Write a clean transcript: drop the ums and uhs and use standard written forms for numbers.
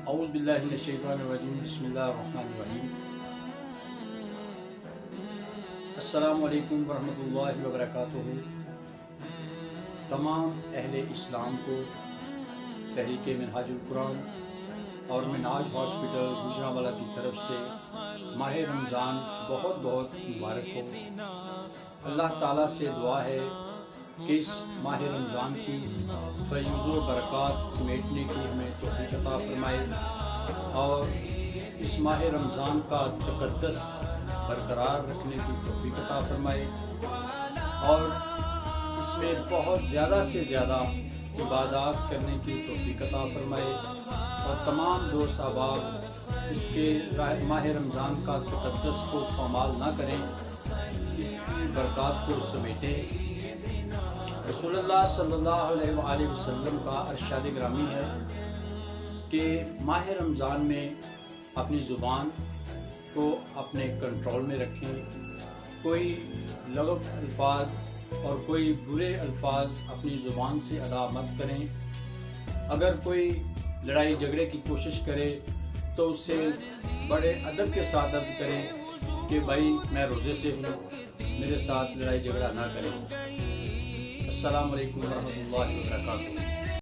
اعوذ باللہ من الشیطان الرجیم بسم اللہ الرحمن الرحیم۔ السلام علیکم ورحمۃ اللہ وبرکاتہ۔ تمام اہل اسلام کو تحریک منہاج القرآن اور منہاج ہاسپٹل گوجرانوالہ کی طرف سے ماہ رمضان بہت بہت مبارک ہو۔ اللہ تعالیٰ سے دعا ہے کہ اس ماہ رمضان کی فیض و برکات سمیٹنے کی ہمیں توفیق عطا فرمائے اور اس ماہ رمضان کا تقدس برقرار رکھنے کی توفیق عطا فرمائے اور اس میں بہت زیادہ سے زیادہ عبادات کرنے کی توفیق عطا فرمائے اور تمام دوست احباب اس کے ماہ رمضان کا تقدس کو پامال نہ کریں، اس کی برکات کو سمیٹیں۔ رسول اللہ صلی اللہ علیہ وآلہ وسلم کا ارشاد گرامی ہے کہ ماہ رمضان میں اپنی زبان کو اپنے کنٹرول میں رکھیں، کوئی لغو الفاظ اور کوئی برے الفاظ اپنی زبان سے ادا مت کریں۔ اگر کوئی لڑائی جھگڑے کی کوشش کرے تو اسے بڑے ادب کے ساتھ عرض کریں کہ بھائی میں روزے سے ہوں، میرے ساتھ لڑائی جھگڑا نہ کریں۔ السلام علیکم ورحمۃ اللہ وبرکاتہ۔